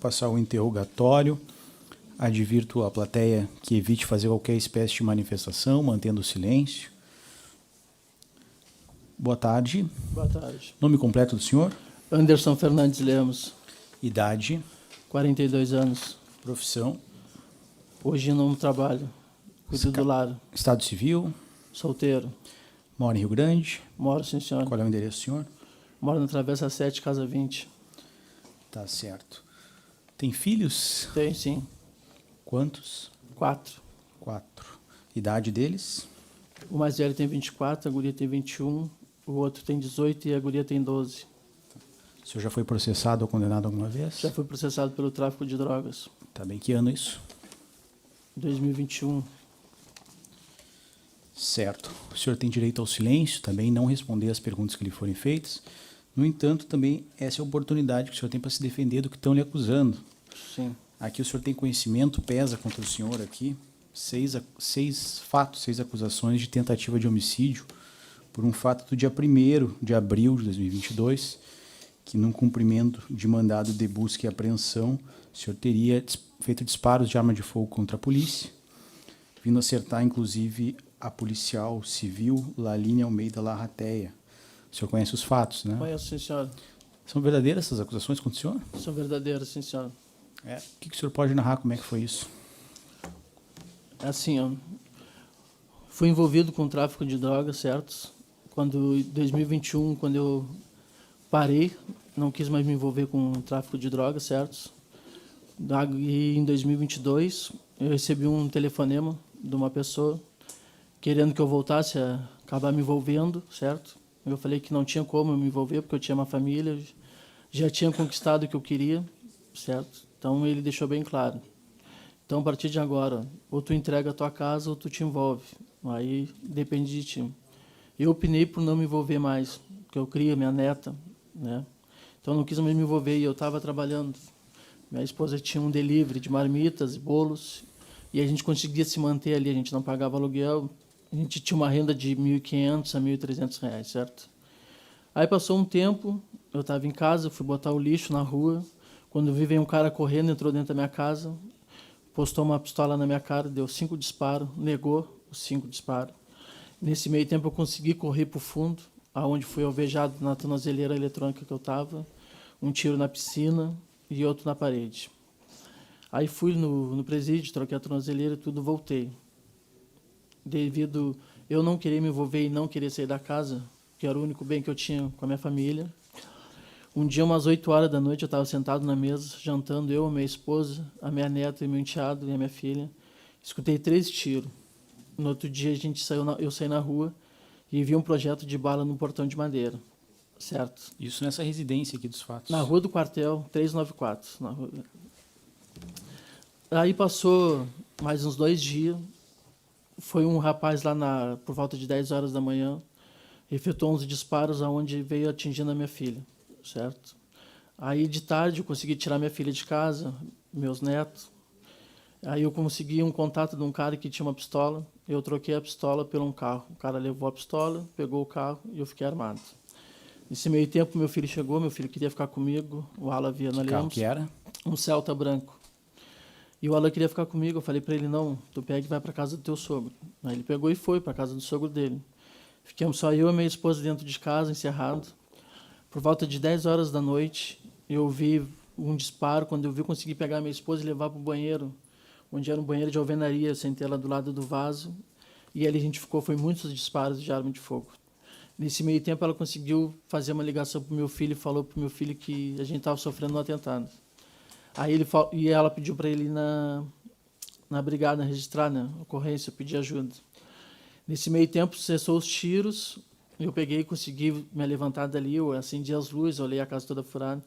Passar o interrogatório. Advirto à plateia que evite fazer qualquer espécie de manifestação, mantendo o silêncio. Boa tarde. Boa tarde. Nome completo do senhor? Anderson Fernandes Lemos. Idade? 42 anos. Profissão? Hoje não trabalho. Cuido do lar. Estado civil? Solteiro. Mora em Rio Grande? Moro, sim, senhor. Qual é o endereço do senhor? Moro na Travessa 7, Casa 20. Tá certo. Tem filhos? Tenho, sim. Quantos? 4. 4. Idade deles? O mais velho tem 24, a guria tem 21, o outro tem 18 e a guria tem 12. O senhor já foi processado ou condenado alguma vez? Já fui processado pelo tráfico de drogas. Tá bem, que ano isso? 2021. Certo. O senhor tem direito ao silêncio, também não responder às perguntas que lhe forem feitas. No entanto, também essa é a oportunidade que o senhor tem para se defender do que estão lhe acusando. Sim. Aqui o senhor tem conhecimento, pesa contra o senhor aqui, seis fatos, 6 acusações de tentativa de homicídio por um fato do dia 1º de abril de 2022, que num cumprimento de mandado de busca e apreensão, o senhor teria feito disparos de arma de fogo contra a polícia, vindo acertar, inclusive, a policial civil Laline Almeida Larrateia. O senhor conhece os fatos, né? Conheço, sim, senhor. São verdadeiras essas acusações contra o senhor? São verdadeiros, sim, senhor. O que o senhor pode narrar, como é que foi isso? É assim, ó. Fui envolvido com tráfico de drogas, certo? Em 2021, quando eu parei, não quis mais me envolver com tráfico de drogas, certo? E em 2022, eu recebi um telefonema de uma pessoa querendo que eu voltasse a acabar me envolvendo, certo? Eu falei que não tinha como eu me envolver, porque eu tinha uma família, já tinha conquistado o que eu queria, certo? Então, ele deixou bem claro. Então, a partir de agora, ou tu entrega a tua casa ou tu te envolve. Aí, depende de ti. Eu optei por não me envolver mais, porque eu crio minha neta, né? Então, eu não quis mais me envolver e eu estava trabalhando. Minha esposa tinha um delivery de marmitas e bolos e a gente conseguia se manter ali, a gente não pagava aluguel, a gente tinha uma renda de R$ 1.500 a R$ 1.300, certo? Aí passou um tempo, eu estava em casa, fui botar o lixo na rua, quando vi veio um cara correndo, entrou dentro da minha casa, postou uma pistola na minha cara, deu 5 disparos, negou os 5 disparos. Nesse meio tempo eu consegui correr para o fundo, aonde fui alvejado na tornozeleira eletrônica que eu estava, um tiro na piscina e outro na parede. Aí fui no presídio, troquei a tornozeleira e tudo, voltei. Devido eu não querer me envolver e não querer sair da casa, que era o único bem que eu tinha com a minha família. Um dia, umas 8 horas da noite, eu estava sentado na mesa, jantando, eu, a minha esposa, a minha neta e meu enteado e a minha filha. Escutei 3 tiros. No outro dia, eu saí na rua e vi um projeto de bala no portão de madeira, certo? Isso nessa residência aqui dos fatos? Na rua do quartel, 394. Na rua. Aí passou mais uns 2 dias, foi um rapaz lá por volta de 10 horas da manhã, efetuou 11 disparos aonde veio atingindo a minha filha, certo? Aí de tarde eu consegui tirar minha filha de casa, meus netos. Aí eu consegui um contato de um cara que tinha uma pistola, eu troquei a pistola por um carro. O cara levou a pistola, pegou o carro e eu fiquei armado. Nesse meio tempo meu filho chegou, meu filho queria ficar comigo, o Alan Viana Lemos. Que carro que era? Um Celta branco. E o Alan queria ficar comigo, eu falei para ele, não, tu pega e vai para casa do teu sogro. Aí ele pegou e foi para casa do sogro dele. Ficamos só eu e minha esposa dentro de casa, encerrado. Por volta de 10 horas da noite, eu ouvi um disparo. Quando eu vi, consegui pegar minha esposa e levar para o banheiro, onde era um banheiro de alvenaria, sentei ela do lado do vaso. E ali a gente ficou, foi muitos disparos de arma de fogo. Nesse meio tempo, ela conseguiu fazer uma ligação para o meu filho e falou para o meu filho que a gente estava sofrendo um atentado. Aí ela pediu para ele ir na brigada registrar, né, ocorrência, pedir ajuda. Nesse meio tempo, cessou os tiros, eu peguei e consegui me levantar dali, eu acendi as luzes, olhei a casa toda furada,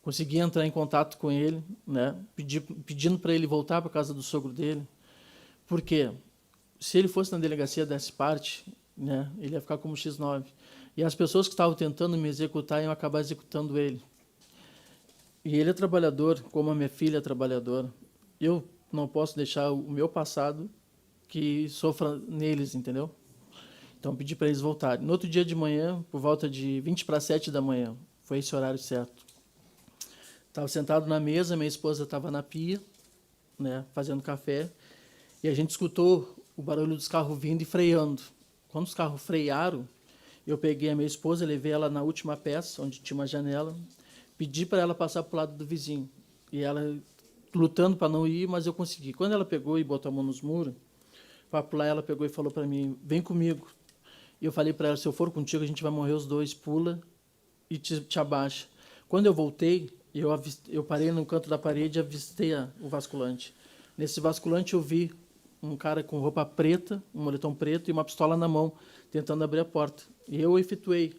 consegui entrar em contato com ele, né, pedindo para ele voltar para a casa do sogro dele, porque se ele fosse na delegacia desse parte, né, ele ia ficar como X9, e as pessoas que estavam tentando me executar iam acabar executando ele. E ele é trabalhador, como a minha filha é trabalhadora. Eu não posso deixar o meu passado que sofra neles, entendeu? Então, pedi para eles voltarem. No outro dia de manhã, por volta de 20 para 7 da manhã, foi esse horário certo. Estava sentado na mesa, minha esposa estava na pia, né, fazendo café, e a gente escutou o barulho dos carros vindo e freando. Quando os carros frearam, eu peguei a minha esposa, levei ela na última peça, onde tinha uma janela, pedi para ela passar para o lado do vizinho. E ela lutando para não ir, mas eu consegui. Quando ela pegou e botou a mão nos muros, para pular, ela pegou e falou para mim, vem comigo. E eu falei para ela, se eu for contigo, a gente vai morrer os dois, pula e te abaixa. Quando eu voltei, eu parei no canto da parede e avistei o basculante. Nesse basculante eu vi um cara com roupa preta, um moletom preto e uma pistola na mão, tentando abrir a porta. E eu efetuei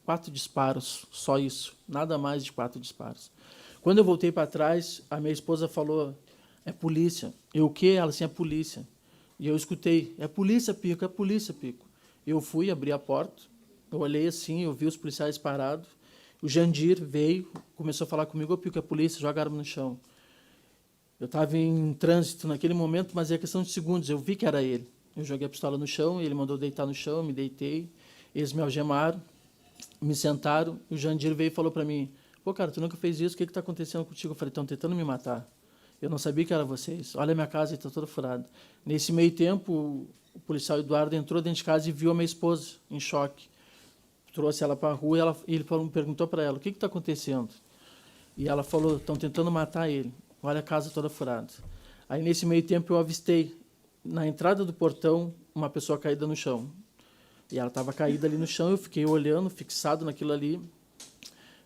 4 disparos, só isso, nada mais de 4 disparos. Quando eu voltei para trás, a minha esposa falou, é polícia. Eu, o quê? Ela, assim, é polícia. E eu escutei, é polícia, Pico, é polícia, Pico. Eu fui, abri a porta, eu olhei assim, eu vi os policiais parados, o Jandir veio, começou a falar comigo, ô Pico, é polícia, joga a arma no chão. Eu estava em trânsito naquele momento, mas é questão de segundos, eu vi que era ele. Eu joguei a pistola no chão, ele mandou deitar no chão, me deitei, eles me algemaram, me sentaram, e o Jandir veio e falou para mim, pô, cara, tu nunca fez isso, o que está acontecendo contigo? Eu falei, estão tentando me matar. Eu não sabia que era vocês. Olha a minha casa, está toda furada. Nesse meio tempo, o policial Eduardo entrou dentro de casa e viu a minha esposa em choque. Trouxe ela para a rua e ele perguntou para ela, o que está acontecendo? E ela falou, estão tentando matar ele. Olha a casa toda furada. Aí, nesse meio tempo, eu avistei, na entrada do portão, uma pessoa caída no chão. E ela estava caída ali no chão, eu fiquei olhando, fixado naquilo ali.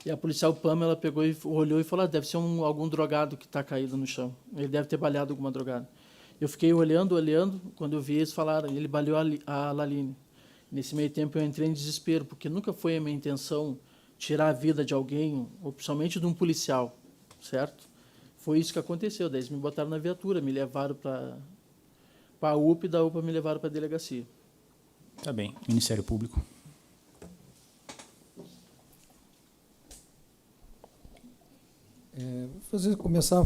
E a policial Pamela pegou e olhou e falou, deve ser algum drogado que está caído no chão. Ele deve ter baleado alguma drogada. Eu fiquei olhando, quando eu vi eles falaram, ele baleou a Laline. Nesse meio tempo eu entrei em desespero, porque nunca foi a minha intenção tirar a vida de alguém, ou principalmente de um policial, certo? Foi isso que aconteceu, daí eles me botaram na viatura, me levaram para a UPA e da UPA me levaram para a delegacia. Tá bem. Ministério Público. Vou começar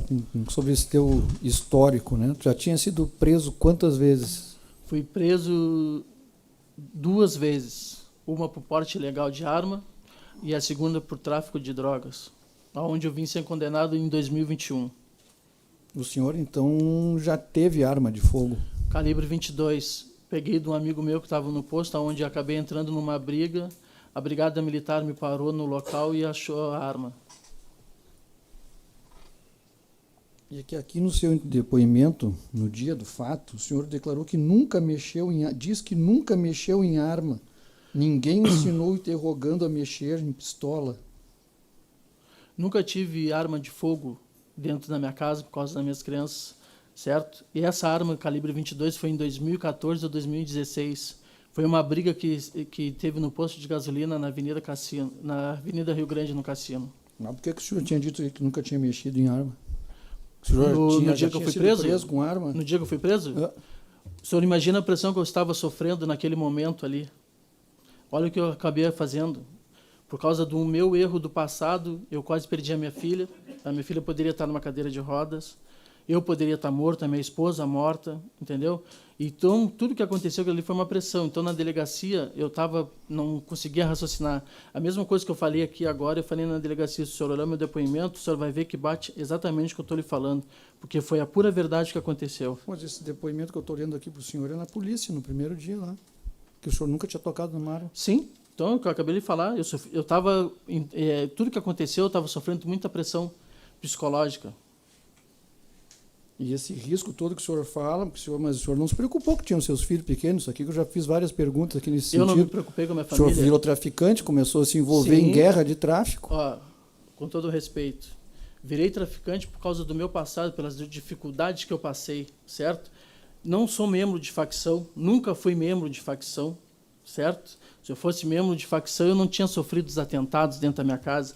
sobre esse teu histórico, né? Tu já tinha sido preso quantas vezes? Fui preso 2 vezes, uma por porte ilegal de arma e a segunda por tráfico de drogas, onde eu vim ser condenado em 2021. O senhor, então, já teve arma de fogo? Calibre 22. Peguei de um amigo meu que estava no posto, onde acabei entrando numa briga. A brigada militar me parou no local e achou a arma. E aqui no seu depoimento, no dia do fato, o senhor declarou que nunca mexeu diz que nunca mexeu em arma. Ninguém o ensinou interrogando a mexer em pistola. Nunca tive arma de fogo dentro da minha casa por causa das minhas crianças, certo? E essa arma calibre 22 foi em 2014 ou 2016. Foi uma briga que teve no posto de gasolina na Avenida Cassino, na Avenida Rio Grande, no Cassino. Mas por que o senhor tinha dito que nunca tinha mexido em arma? No dia que eu fui preso com arma? No dia que eu fui preso? O senhor imagina a pressão que eu estava sofrendo naquele momento ali. Olha o que eu acabei fazendo. Por causa do meu erro do passado, eu quase perdi a minha filha. A minha filha poderia estar numa cadeira de rodas. Eu poderia estar morto, a minha esposa morta, entendeu? Então, tudo que aconteceu ali foi uma pressão. Então, na delegacia, não conseguia raciocinar. A mesma coisa que eu falei aqui agora, eu falei na delegacia, se o senhor olhar meu depoimento, o senhor vai ver que bate exatamente o que eu estou lhe falando, porque foi a pura verdade que aconteceu. Mas esse depoimento que eu estou lendo aqui para o senhor é na polícia, no primeiro dia lá, que o senhor nunca tinha tocado numa arma. Sim, então, o que eu acabei de falar, eu estava, tudo que aconteceu, eu estava sofrendo muita pressão psicológica. E esse risco todo que o senhor fala, mas o senhor não se preocupou que tinham seus filhos pequenos, isso aqui que eu já fiz várias perguntas aqui nesse sentido. Eu não me preocupei com a minha família. O senhor virou traficante, começou a se envolver Sim. em guerra de tráfico. Ó, com todo o respeito, virei traficante por causa do meu passado, pelas dificuldades que eu passei, certo? Não sou membro de facção, nunca fui membro de facção, certo? Se eu fosse membro de facção, eu não tinha sofrido os atentados dentro da minha casa,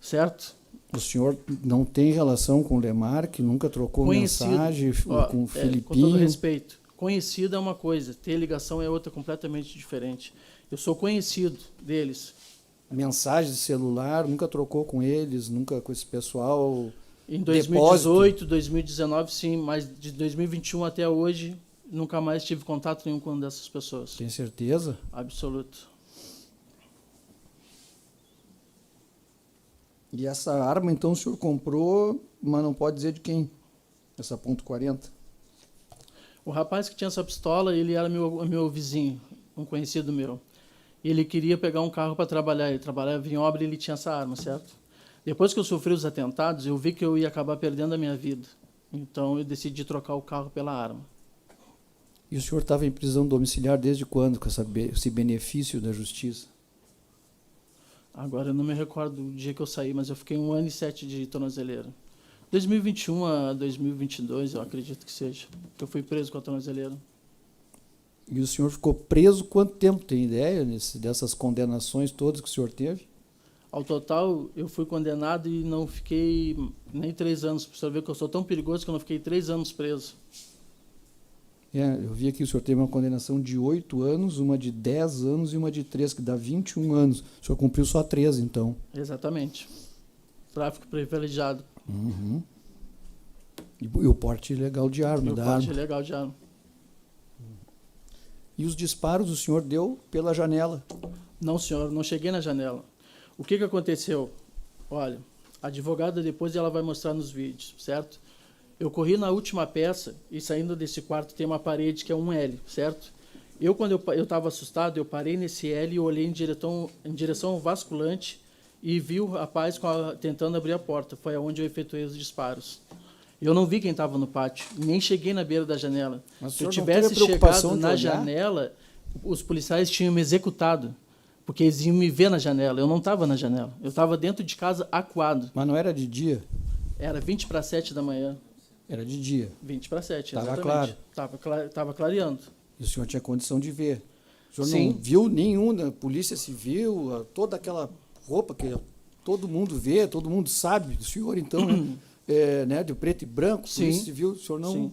certo? O senhor não tem relação com o Lemarque, nunca trocou mensagem com o Filipinho? Com todo respeito, conhecido é uma coisa, ter ligação é outra completamente diferente. Eu sou conhecido deles. Mensagem de celular, nunca trocou com eles, nunca com esse pessoal? Em 2018, 2019, sim, mas de 2021 até hoje, nunca mais tive contato nenhum com uma dessas pessoas. Tem certeza? Absoluto. E essa arma, então, o senhor comprou, mas não pode dizer de quem? Essa .40? O rapaz que tinha essa pistola, ele era meu vizinho, um conhecido meu. Ele queria pegar um carro para trabalhar. Ele trabalhava em obra e ele tinha essa arma, certo? Depois que eu sofri os atentados, eu vi que eu ia acabar perdendo a minha vida. Então, eu decidi trocar o carro pela arma. E o senhor estava em prisão domiciliar desde quando, com esse benefício da justiça? Agora, eu não me recordo do dia que eu saí, mas eu fiquei 1 ano e 7 de tornozeleira. 2021 a 2022, eu acredito que seja, que eu fui preso com a tornozeleira. E o senhor ficou preso quanto tempo? Tem ideia dessas condenações todas que o senhor teve? Ao total, eu fui condenado e não fiquei nem 3 anos. Para você ver que eu sou tão perigoso que eu não fiquei 3 anos preso. Eu vi aqui que o senhor teve uma condenação de 8 anos, uma de 10 anos e uma de 3, que dá 21 anos. O senhor cumpriu só 13, então. Exatamente. Tráfico privilegiado. Uhum. E o porte ilegal de arma, E o da porte arma. ilegal de arma. E os disparos o senhor deu pela janela? Não, senhor, não cheguei na janela. O que aconteceu? Olha, a advogada depois ela vai mostrar nos vídeos, certo? Eu corri na última peça e saindo desse quarto tem uma parede que é um L, certo? Quando eu estava assustado, eu parei nesse L e olhei em direção ao basculante e vi o rapaz tentando abrir a porta. Foi aonde eu efetuei os disparos. Eu não vi quem estava no pátio, nem cheguei na beira da janela. Mas Se eu o senhor não teve a tivesse preocupação chegado de na olhar? janela, os policiais tinham me executado, porque eles iam me ver na janela. Eu não estava na janela, eu estava dentro de casa acuado. Mas não era de dia? Era 20 para 7 da manhã. Era de dia. 20 para 7, Tava exatamente. claro. Estava clareando. E o senhor tinha condição de ver. O senhor Sim. não viu nenhum da Polícia Civil, toda aquela roupa que todo mundo vê, todo mundo sabe do senhor, então, né, de preto e branco, Sim. Polícia Civil, o senhor não... Sim.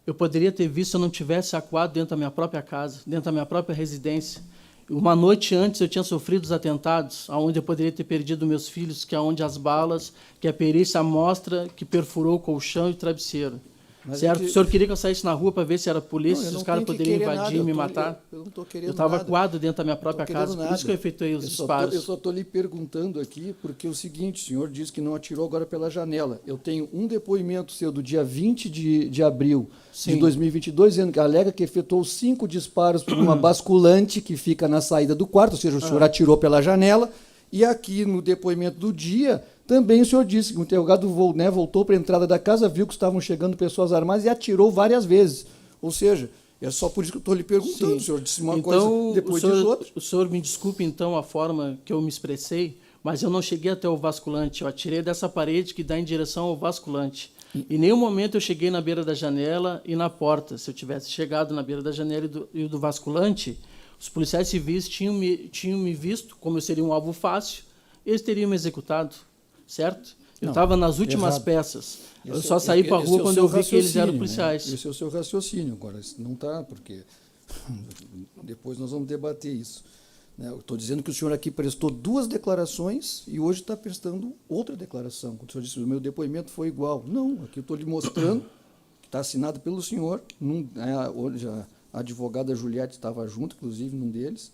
Eu poderia ter visto se eu não tivesse acuado dentro da minha própria casa, dentro da minha própria residência. Uma noite antes eu tinha sofrido os atentados, onde eu poderia ter perdido meus filhos, que é onde as balas, que a perícia mostra que perfurou o colchão e o travesseiro. Mas Certo? é que- O senhor queria que eu saísse na rua para ver se era polícia, Não, eu se não os caras tenho que poderiam querer invadir nada, e me eu tô- matar? Eu não estou querendo Eu estava nada. acuado dentro da minha Tô própria querendo casa, por nada. isso que eu efetuei os disparos. Eu só estou lhe perguntando aqui, porque é o seguinte, o senhor disse que não atirou agora pela janela. Eu tenho um depoimento seu do dia 20 de abril Sim. de 2022, dizendo que alega que efetuou 5 disparos por uma basculante que fica na saída do quarto, ou seja, o senhor atirou pela janela. E aqui no depoimento do dia, também o senhor disse que o interrogado voltou para a entrada da casa, viu que estavam chegando pessoas armadas e atirou várias vezes. Ou seja, é só por isso que eu estou lhe perguntando. Sim. O senhor disse uma Então, coisa, depois diz outra. o senhor me desculpe, então, a forma que eu me expressei, mas eu não cheguei até o basculante. Eu atirei dessa parede que dá em direção ao basculante. Em nenhum momento eu cheguei na beira da janela e na porta. Se eu tivesse chegado na beira da janela e do basculante, os policiais civis tinham me visto como eu seria um alvo fácil, eles teriam me executado, certo? Eu Não, estava nas últimas errado. peças. Eu Esse só é- saí para a esse rua é o quando seu eu vi que eles eram raciocínio, policiais. Né? Esse é o seu raciocínio. Agora, não está, porque depois nós vamos debater isso. Né? Eu estou dizendo que o senhor aqui prestou 2 declarações e hoje está prestando outra declaração. Quando o senhor disse que o meu depoimento foi igual. Não, aqui eu estou lhe mostrando que está assinado pelo senhor. Hoje a advogada Juliette estava junto, inclusive, num deles.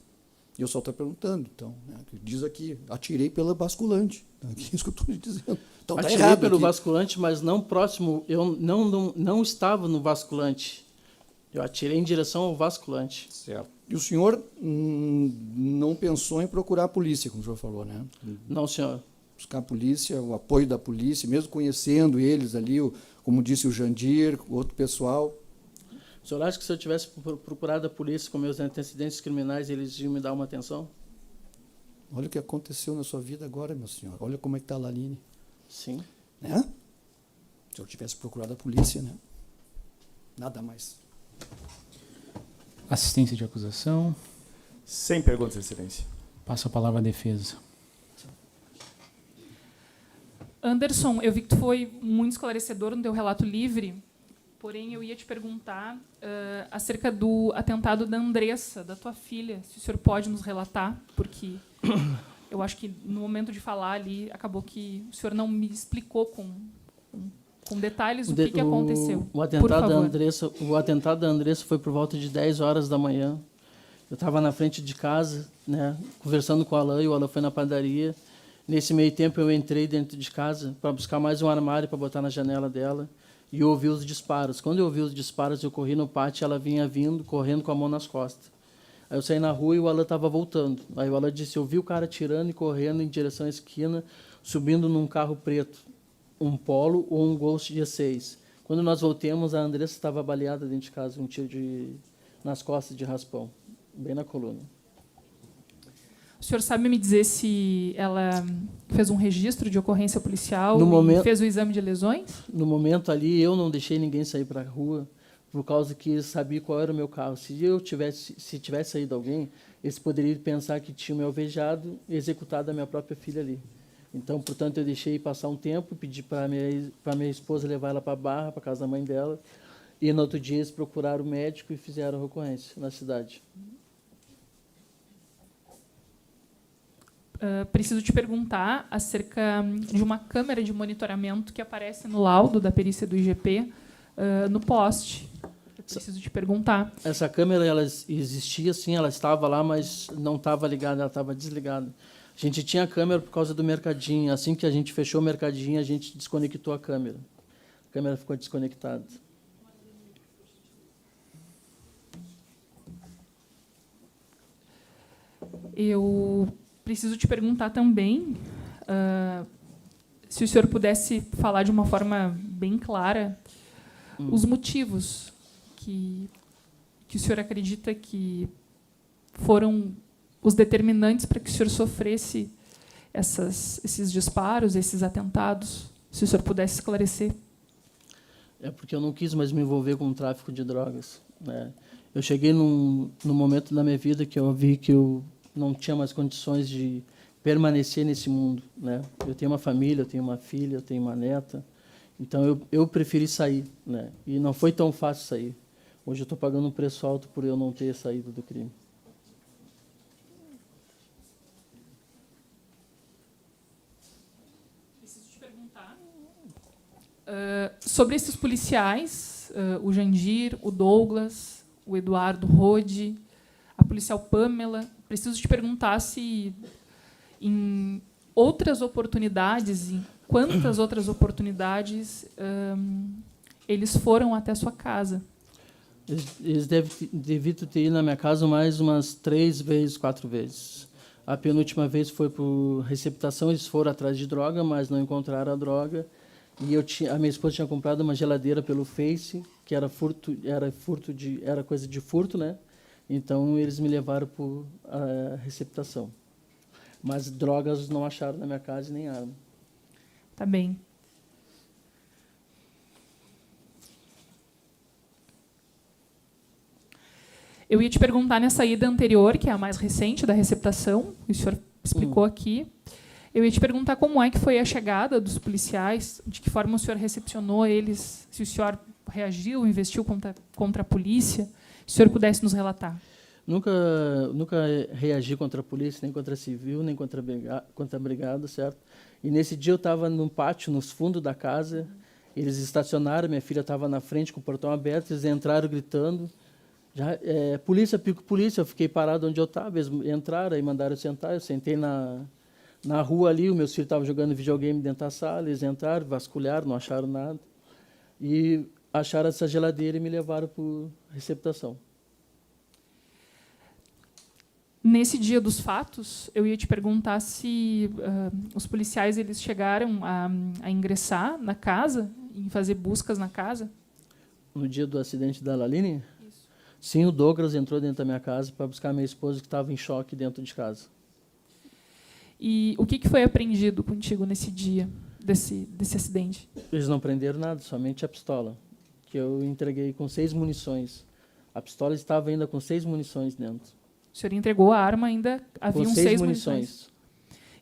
E eu só estou perguntando. Então, né, que diz aqui, atirei pela basculante. É isso que eu estou lhe dizendo. Então, tá Atirei errado pelo aqui. basculante, mas não próximo. Eu não estava no basculante. Eu atirei em direção ao basculante. Certo. E o senhor não pensou em procurar a polícia, como o senhor falou, né? Não, senhor. Buscar a polícia, o apoio da polícia, mesmo conhecendo eles ali, como disse o Jandir, o outro pessoal. O senhor acha que se eu tivesse procurado a polícia com meus antecedentes criminais, eles iam me dar uma atenção? Olha o que aconteceu na sua vida agora, meu senhor. Olha como é que está a Laline. Sim. Né? Se o senhor tivesse procurado a polícia, né? Nada mais. Assistência de acusação. Sem perguntas, excelência. Passo a palavra à defesa. Anderson, eu vi que tu foi muito esclarecedor no teu relato livre, porém eu ia te perguntar acerca do atentado da Andressa, da tua filha, se o senhor pode nos relatar, porque eu acho que no momento de falar ali, acabou que o senhor não me explicou com detalhes o que aconteceu. O atentado, favor. o atentado da Andressa foi por volta de 10 horas da manhã. Eu estava na frente de casa, né, conversando com o Alain, e o Alain foi na padaria. Nesse meio tempo, eu entrei dentro de casa para buscar mais um armário para botar na janela dela e eu ouvi os disparos. Quando eu ouvi os disparos, eu corri no pátio e ela vinha vindo, correndo com a mão nas costas. Aí eu saí na rua e o Alan estava voltando. Aí o Alan disse, eu vi o cara tirando e correndo em direção à esquina, subindo num carro preto, um Polo ou um Ghost G6. Quando nós voltamos, a Andressa estava baleada dentro de casa, um tiro nas costas de raspão, bem na coluna. O senhor sabe me dizer se ela fez um registro de ocorrência policial No e fez o exame de lesões? No momento ali, eu não deixei ninguém sair para a rua, por causa que sabia qual era o meu carro. Se tivesse saído alguém, eles poderiam pensar que tinham me alvejado e executado a minha própria filha ali. Então, portanto, eu deixei passar um tempo, pedi para minha esposa levar ela para a Barra, para a casa da mãe dela, e no outro dia eles procuraram o médico e fizeram a ocorrência na cidade. Preciso te perguntar acerca de uma câmera de monitoramento que aparece no laudo da perícia do IGP no poste. Eu preciso te perguntar. Essa câmera ela existia, sim, ela estava lá, mas não estava ligada, ela estava desligada. A gente tinha a câmera por causa do mercadinho. Assim que a gente fechou o mercadinho, a gente desconectou a câmera. A câmera ficou desconectada. Eu preciso te perguntar também se o senhor pudesse falar de uma forma bem clara os motivos que o senhor acredita que foram os determinantes para que o senhor sofresse esses disparos, esses atentados, se o senhor pudesse esclarecer. É porque eu não quis mais me envolver com o tráfico de drogas, né? Eu cheguei num momento da minha vida que eu vi que eu não tinha mais condições de permanecer nesse mundo, né? Eu tenho uma família, eu tenho uma filha, eu tenho uma neta, então eu preferi sair, né? E não foi tão fácil sair. Hoje eu estou pagando um preço alto por eu não ter saído do crime. Preciso te perguntar sobre esses policiais, o Jandir, o Douglas, o Eduardo Rode, a policial Pamela. Preciso te perguntar se em outras oportunidades, em quantas outras oportunidades eles foram até a sua casa. Eles deviam ter ido na minha casa mais umas 3 vezes, 4 vezes. A penúltima vez foi por receptação, eles foram atrás de droga, mas não encontraram a droga. E a minha esposa tinha comprado uma geladeira pelo Face, que era coisa de furto, né? Então eles me levaram por receptação. Mas drogas não acharam na minha casa e nem arma. Tá bem. Eu ia te perguntar nessa ida anterior, que é a mais recente da receptação, o senhor explicou aqui. Eu ia te perguntar como é que foi a chegada dos policiais, de que forma o senhor recepcionou eles, se o senhor reagiu, investiu contra a polícia, se o senhor pudesse nos relatar. Nunca reagi contra a polícia, nem contra a civil, nem contra a brigada, certo? E nesse dia eu estava no pátio, nos fundos da casa, eles estacionaram, minha filha estava na frente com o portão aberto, eles entraram gritando, polícia, pico polícia, eu fiquei parado onde eu estava, eles entraram e mandaram eu sentar, eu sentei na rua ali, o meu filho estava jogando videogame dentro da sala, eles entraram, vasculharam, não acharam nada, e acharam essa geladeira e me levaram por receptação. Nesse dia dos fatos, eu ia te perguntar se os policiais eles chegaram a ingressar na casa, em fazer buscas na casa. No dia do acidente da Laline? Isso. Sim, o Douglas entrou dentro da minha casa para buscar minha esposa, que estava em choque dentro de casa. E o que foi apreendido contigo nesse dia desse acidente? Eles não prenderam nada, somente a pistola, que eu entreguei com 6 munições. A pistola estava ainda com 6 munições dentro. O senhor entregou a arma, ainda haviam 6 munições.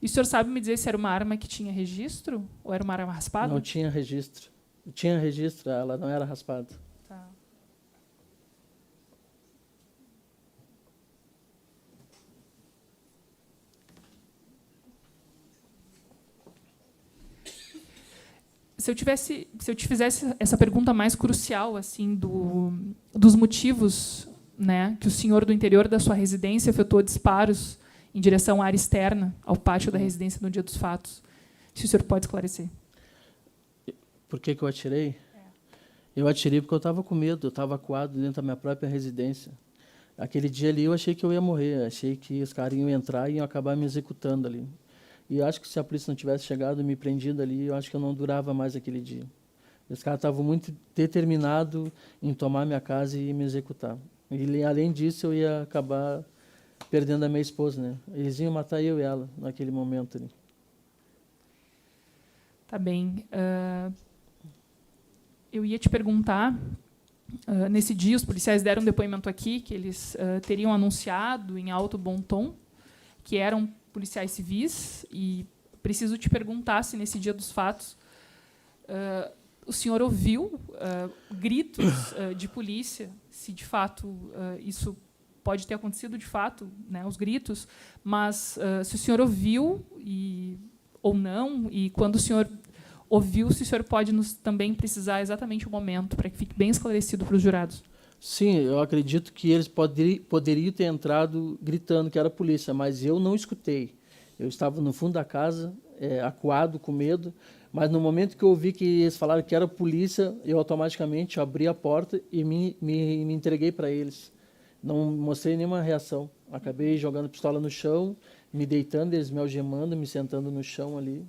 E o senhor sabe me dizer se era uma arma que tinha registro? Ou era uma arma raspada? Não tinha registro. Tinha registro, ela não era raspada. Tá. Se eu te fizesse essa pergunta mais crucial, assim, dos motivos, né, que o senhor do interior da sua residência efetuou disparos em direção à área externa, ao pátio da residência no dia dos fatos. Se o senhor pode esclarecer. Por que eu atirei? Eu atirei porque eu estava com medo, eu estava acuado dentro da minha própria residência. Aquele dia ali eu achei que eu ia morrer, achei que os caras iam entrar e iam acabar me executando ali. E eu acho que se a polícia não tivesse chegado e me prendido ali, eu acho que eu não durava mais aquele dia. Os caras estavam muito determinados em tomar minha casa e me executar. E, além disso, eu ia acabar perdendo a minha esposa, né? Eles iam matar eu e ela naquele momento ali. Tá bem. Eu ia te perguntar, nesse dia os policiais deram um depoimento aqui que eles teriam anunciado em alto bom tom que eram policiais civis, e preciso te perguntar se nesse dia dos fatos o senhor ouviu gritos de polícia, se de fato isso pode ter acontecido de fato, né, os gritos, mas se o senhor ouviu ou não, e quando o senhor ouviu, se o senhor pode nos também precisar exatamente o momento, para que fique bem esclarecido para os jurados. Sim, eu acredito que eles poderiam ter entrado gritando que era a polícia, mas eu não escutei. Eu estava no fundo da casa, acuado, com medo, mas no momento que eu ouvi que eles falaram que era a polícia, eu automaticamente abri a porta e me entreguei para eles. Não mostrei nenhuma reação. Acabei jogando a pistola no chão, me deitando, eles me algemando, me sentando no chão ali.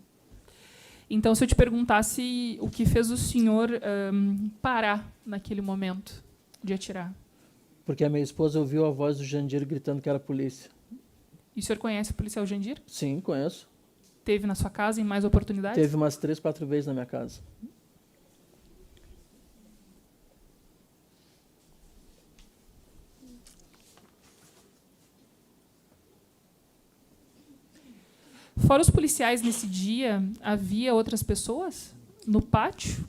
Então, se eu te perguntasse o que fez o senhor parar naquele momento de atirar? Porque a minha esposa ouviu a voz do Jandir gritando que era a polícia. E o senhor conhece o policial Jandir? Sim, conheço. Teve na sua casa em mais oportunidades? Teve umas 3, 4 vezes na minha casa. Fora os policiais nesse dia, havia outras pessoas no pátio?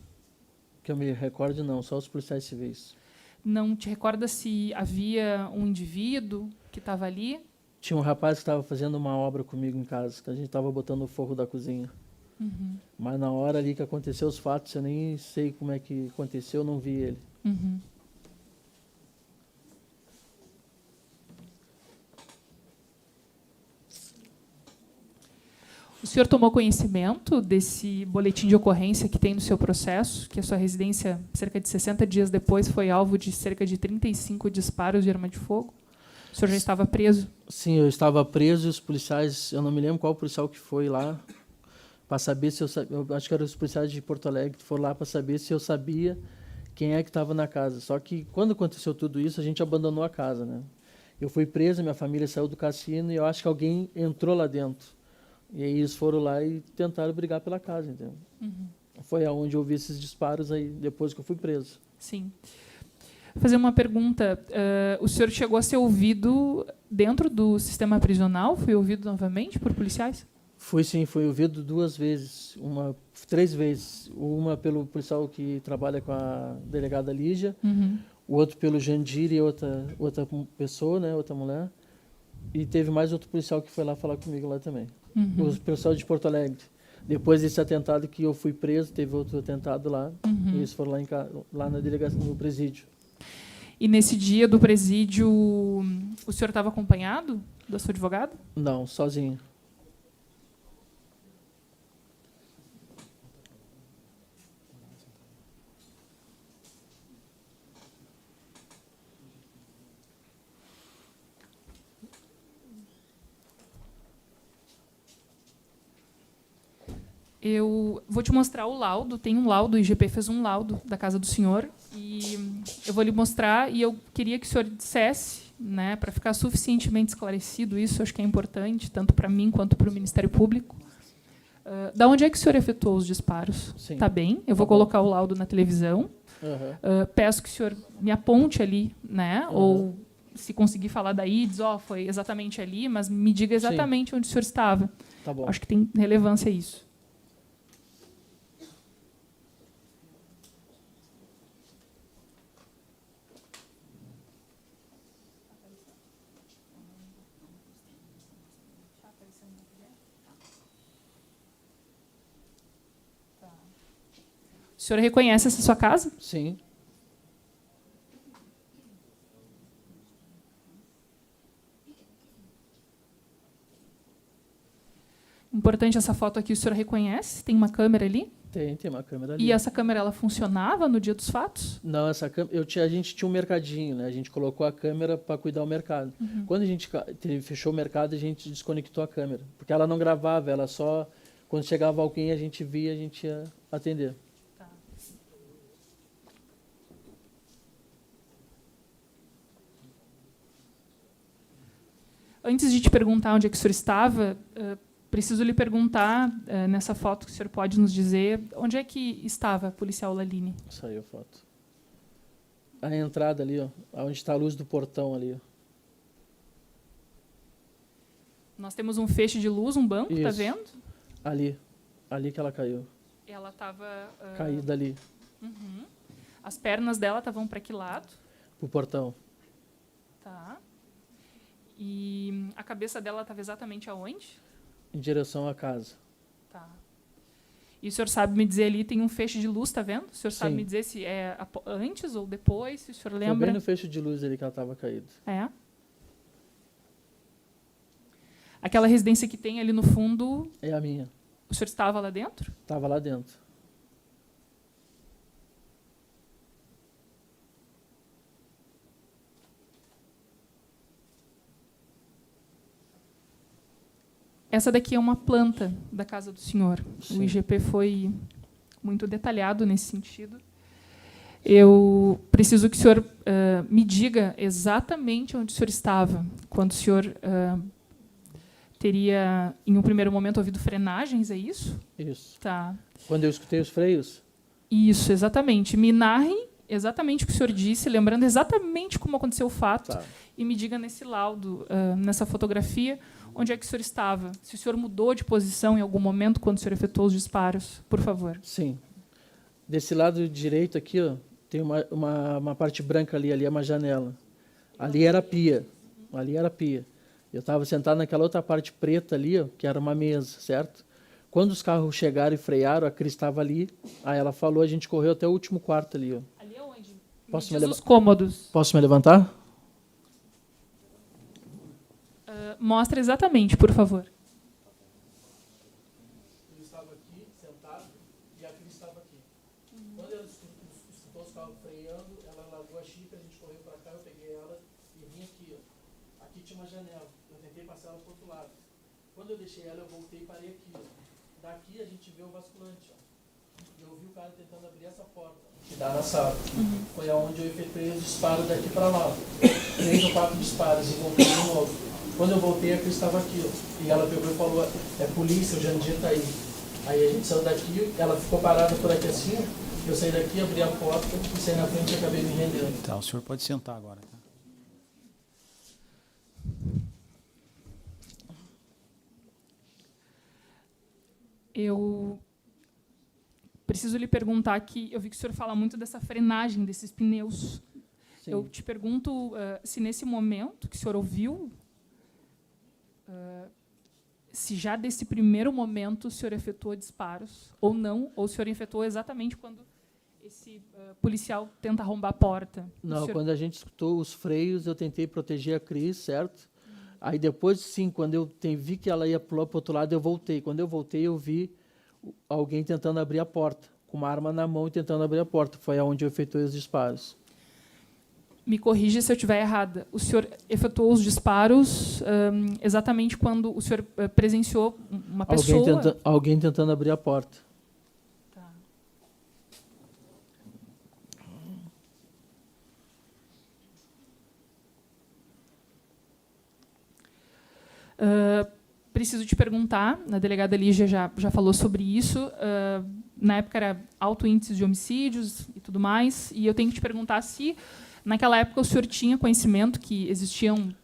Que eu me recordo, não, só os policiais civis. Não te recorda se havia um indivíduo que estava ali? Tinha um rapaz que estava fazendo uma obra comigo em casa, que a gente estava botando o forro da cozinha. Uhum. Mas na hora ali que aconteceu os fatos, eu nem sei como é que aconteceu, eu não vi ele. Uhum. O senhor tomou conhecimento desse boletim de ocorrência que tem no seu processo, que a sua residência, cerca de 60 dias depois, foi alvo de cerca de 35 disparos de arma de fogo? O senhor já estava preso? Sim, eu estava preso e os policiais, eu não me lembro qual policial que foi lá, para saber se eu acho que eram os policiais de Porto Alegre que foram lá para saber se eu sabia quem é que estava na casa. Só que quando aconteceu tudo isso, a gente abandonou a casa, né? Eu fui preso, minha família saiu do cassino e eu acho que alguém entrou lá dentro. E aí eles foram lá e tentaram brigar pela casa, entendeu? Uhum. Foi aonde eu vi esses disparos aí, depois que eu fui preso. Sim. Vou fazer uma pergunta. O senhor chegou a ser ouvido dentro do sistema prisional? Foi ouvido novamente por policiais? Fui sim, fui ouvido 2 vezes, 3 vezes. Uma pelo policial que trabalha com a delegada Lígia, Uhum. o outro pelo Jandir e outra pessoa, né, outra mulher. E teve mais outro policial que foi lá falar comigo lá também. Uhum. O pessoal de Porto Alegre. Depois desse atentado que eu fui preso, teve outro atentado lá. Uhum. E eles foram lá na delegacia, no presídio. E nesse dia do presídio, o senhor estava acompanhado da sua advogada? Não, sozinho. Eu vou te mostrar o laudo. Tem um laudo, o IGP fez um laudo da casa do senhor. E eu vou lhe mostrar e eu queria que o senhor dissesse, né, para ficar suficientemente esclarecido isso, acho que é importante, tanto para mim quanto para o Ministério Público. Da onde é que o senhor efetuou os disparos? Sim. Tá bem, eu vou colocar o laudo na televisão. Uhum. Peço que o senhor me aponte ali, né, Uhum. ou se conseguir falar daí, diz, foi exatamente ali, mas me diga exatamente onde o senhor estava. Tá bom. Acho que tem relevância isso. O senhor reconhece essa sua casa? Sim. Importante, essa foto aqui o senhor reconhece? Tem uma câmera ali? Tem uma câmera ali. E essa câmera, ela funcionava no dia dos fatos? Não, essa câmera, a gente tinha um mercadinho, né? A gente colocou a câmera para cuidar do mercado. Quando a gente fechou o mercado, a gente desconectou a câmera, porque ela não gravava, ela só quando chegava alguém a gente via, a gente ia atender. Tá. Antes de te perguntar onde é que o senhor estava, preciso lhe perguntar, nessa foto que o senhor pode nos dizer, onde é que estava a policial Laline? Saiu a foto. A entrada ali, ó, onde está a luz do portão ali. Ó. Nós temos um feixe de luz, um banco, tá Isso. vendo? Ali que ela caiu. Ela estava... Caída ali, As pernas dela estavam para que lado? pro portão. Tá. E a cabeça dela estava exatamente aonde? Em direção à casa. Tá. E o senhor sabe me dizer ali, tem um feixe de luz, tá vendo? O senhor sabe Sim. me dizer se é antes ou depois, se o senhor Foi lembra? bem no feixe de luz ali que ela estava caída. É. Aquela residência que tem ali no fundo, É a minha. o senhor estava lá dentro? Estava lá dentro. Essa daqui é uma planta da casa do senhor. Sim. O IGP foi muito detalhado nesse sentido. Eu preciso que o senhor me diga exatamente onde o senhor estava, quando o senhor teria, em um primeiro momento, ouvido frenagens, é isso? Isso. Tá. Quando eu escutei os freios, Isso, exatamente. Me narre exatamente o que o senhor disse, lembrando exatamente como aconteceu o fato, tá. e me diga nesse laudo, nessa fotografia, onde é que o senhor estava. Se o senhor mudou de posição em algum momento quando o senhor efetuou os disparos, por favor. Sim. Desse lado direito aqui, ó, tem uma parte branca ali é uma janela. Ali era a pia. Ali era a pia. Eu estava sentado naquela outra parte preta ali, ó, que era uma mesa, certo? Quando os carros chegaram e frearam, a Cris estava ali. Aí ela falou, a gente correu até o último quarto ali. Ó. Ali é onde? Posso Me me diz os cômodos. Posso me levantar? Mostra exatamente, por favor. Eu estava aqui, sentado, e a Cris estava aqui. Quando ela escutou os carros freando, ela largou a xícara, a gente correu para cá, eu peguei ela e vim aqui. Ó. Aqui tinha uma janela, eu tentei passar ela para o outro lado. Quando eu deixei ela, eu voltei e parei aqui. Ó. Daqui a gente vê o basculante. Ó. Eu ouvi o cara tentando abrir essa porta, que dá na sala. Foi aonde eu efetuei os disparos daqui para lá. 3 ou 4 disparos e voltei de novo. Quando eu voltei, a Cris estava aqui, ó, e ela pegou e falou, é polícia, o Jandir está aí. Aí a gente saiu daqui, ela ficou parada por aqui assim, eu saí daqui, abri a porta e saí na frente e acabei me rendendo. Tá, o senhor pode sentar agora. Tá? Eu preciso lhe perguntar que eu vi que o senhor fala muito dessa frenagem desses pneus. Sim. Eu te pergunto se nesse momento que o senhor ouviu, se já desse primeiro momento o senhor efetuou disparos ou não, ou o senhor efetuou exatamente quando esse policial tenta arrombar a porta. O Não, senhor- quando a gente escutou os freios, eu tentei proteger a Cris, certo? Aí depois, sim, quando eu vi que ela ia pular para o outro lado, eu voltei. Quando eu voltei, eu vi alguém tentando abrir a porta, com uma arma na mão e tentando abrir a porta. Foi aonde eu efetuei os disparos. Me corrija se eu estiver errada. O senhor efetuou os disparos exatamente quando o senhor presenciou uma pessoa... Alguém tentando abrir a porta. Tá. Preciso te perguntar, a delegada Lígia já falou sobre isso, na época era alto índice de homicídios e tudo mais, e eu tenho que te perguntar se, naquela época, o senhor tinha conhecimento que existiam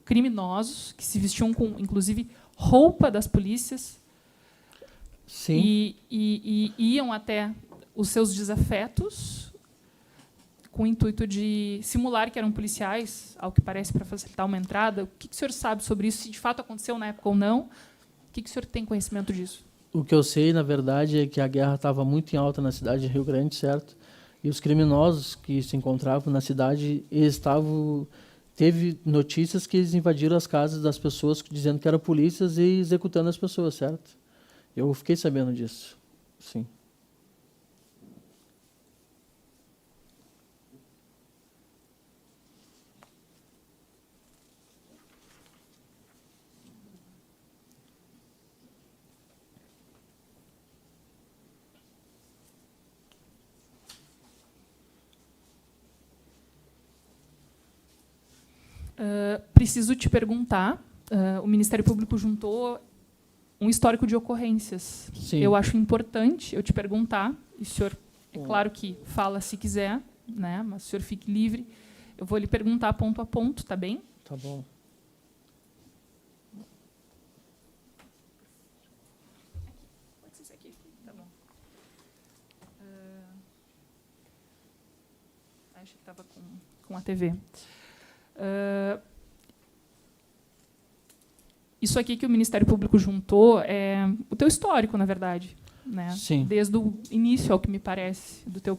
criminosos que se vestiam com, inclusive, roupa das polícias Sim. e iam até os seus desafetos com o intuito de simular que eram policiais, ao que parece, para facilitar uma entrada. O que o senhor sabe sobre isso? Se de fato aconteceu na época ou não? O que o senhor tem conhecimento disso? O que eu sei, na verdade, é que a guerra estava muito em alta na cidade de Rio Grande, certo? E os criminosos que se encontravam na cidade, eles estavam teve notícias que eles invadiram as casas das pessoas dizendo que eram polícias e executando as pessoas, certo? Eu fiquei sabendo disso, sim. Preciso te perguntar, o Ministério Público juntou um histórico de ocorrências. Sim. Eu acho importante eu te perguntar, e o senhor, é claro que fala se quiser, né, mas o senhor fique livre. Eu vou lhe perguntar ponto a ponto, tá bem? Tá bom. Pode ser esse aqui, tá bom. Acho que estava com a TV. Isso aqui que o Ministério Público juntou é o teu histórico, na verdade, né? Sim. Desde o início, ao que me parece, do teu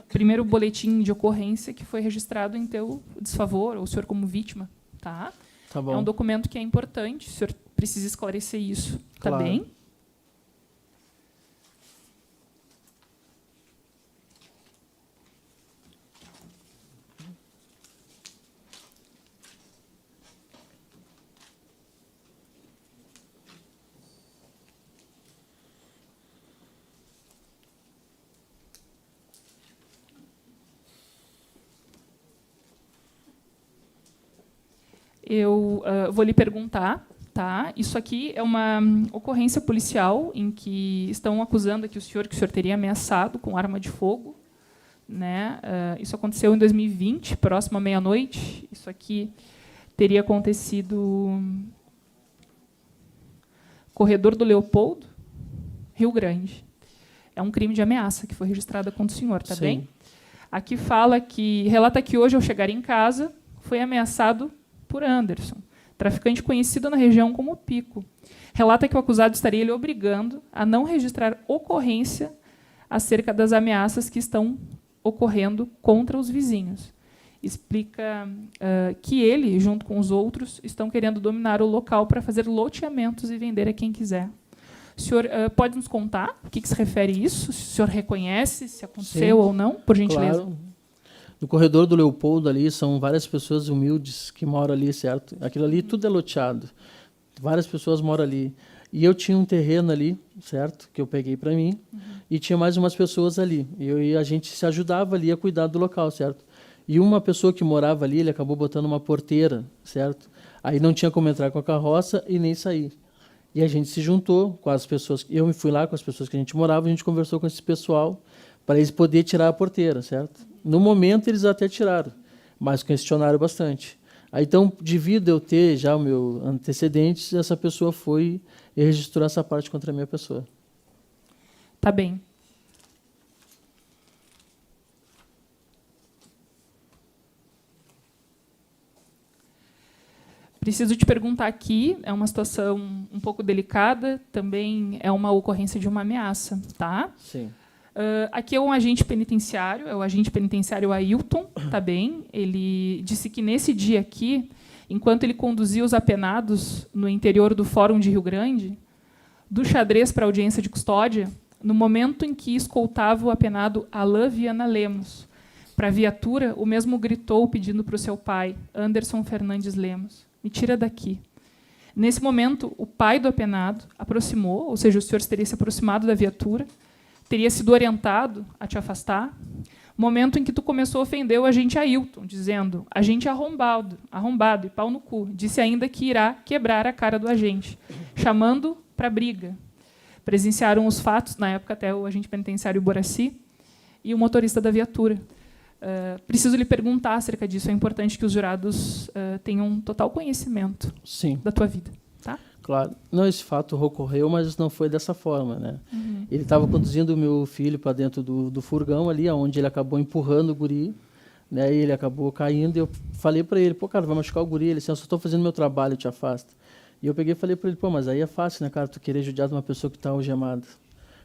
primeiro boletim de ocorrência que foi registrado em teu desfavor, ou o senhor como vítima, tá? Tá bom. É um documento que é importante, o senhor precisa esclarecer isso, tá Claro. bem? Eu vou lhe perguntar, tá? Isso aqui é uma ocorrência policial em que estão acusando aqui o senhor que o senhor teria ameaçado com arma de fogo, né? Isso aconteceu em 2020, próximo à meia-noite. Isso aqui teria acontecido Corredor do Leopoldo, Rio Grande. É um crime de ameaça que foi registrado contra o senhor, tá Sim. bem? Aqui relata que hoje, ao chegar em casa, foi ameaçado por Anderson, traficante conhecido na região como Pico. Relata que o acusado estaria lhe obrigando a não registrar ocorrência acerca das ameaças que estão ocorrendo contra os vizinhos. Explica que ele, junto com os outros, estão querendo dominar o local para fazer loteamentos e vender a quem quiser. O senhor pode nos contar o que se refere a isso? Se o senhor reconhece, se aconteceu Sim. ou não, por gentileza? Claro. No corredor do Leopoldo ali são várias pessoas humildes que moram ali, certo? Aquilo ali tudo é loteado. Várias pessoas moram ali. E eu tinha um terreno ali, certo? Que eu peguei para mim. E tinha mais umas pessoas ali. E a gente se ajudava ali a cuidar do local, certo? E uma pessoa que morava ali, ele acabou botando uma porteira, certo? Aí não tinha como entrar com a carroça e nem sair. E a gente se juntou com as pessoas. Eu me fui lá com as pessoas que a gente morava, a gente conversou com esse pessoal para eles poderem tirar a porteira, certo? No momento, eles até tiraram, mas questionaram bastante. Aí, então, devido eu ter já o meu antecedentes, essa pessoa foi e registrou essa parte contra a minha pessoa. Tá bem. Preciso te perguntar aqui, é uma situação um pouco delicada, também é uma ocorrência de uma ameaça, tá? Sim. Aqui é um agente penitenciário, é o agente penitenciário Ailton, tá bem? Ele disse que nesse dia aqui, enquanto ele conduzia os apenados no interior do Fórum de Rio Grande, do xadrez para a audiência de custódia, no momento em que escoltava o apenado Alain Viana Lemos para a viatura, o mesmo gritou pedindo para o seu pai, Anderson Fernandes Lemos, me tira daqui. Nesse momento, o pai do apenado aproximou, ou seja, o senhor teria se aproximado da viatura, teria sido orientado a te afastar, momento em que tu começou a ofender o agente Ailton, dizendo, agente arrombado e pau no cu, disse ainda que irá quebrar a cara do agente, chamando para briga. Presenciaram os fatos, na época até o agente penitenciário Boraci e o motorista da viatura. Preciso lhe perguntar acerca disso, é importante que os jurados tenham total conhecimento Sim. da tua vida. Tá? Claro. Não, esse fato ocorreu, mas não foi dessa forma, né? Ele estava conduzindo o meu filho para dentro do furgão ali, onde ele acabou empurrando o guri, né? E ele acabou caindo. E eu falei para ele, pô, cara, vai machucar o guri. Ele disse, eu só estou fazendo meu trabalho, eu te afasta. E eu peguei e falei para ele, pô, mas aí é fácil, né, cara, tu querer judiar de uma pessoa que está algemada.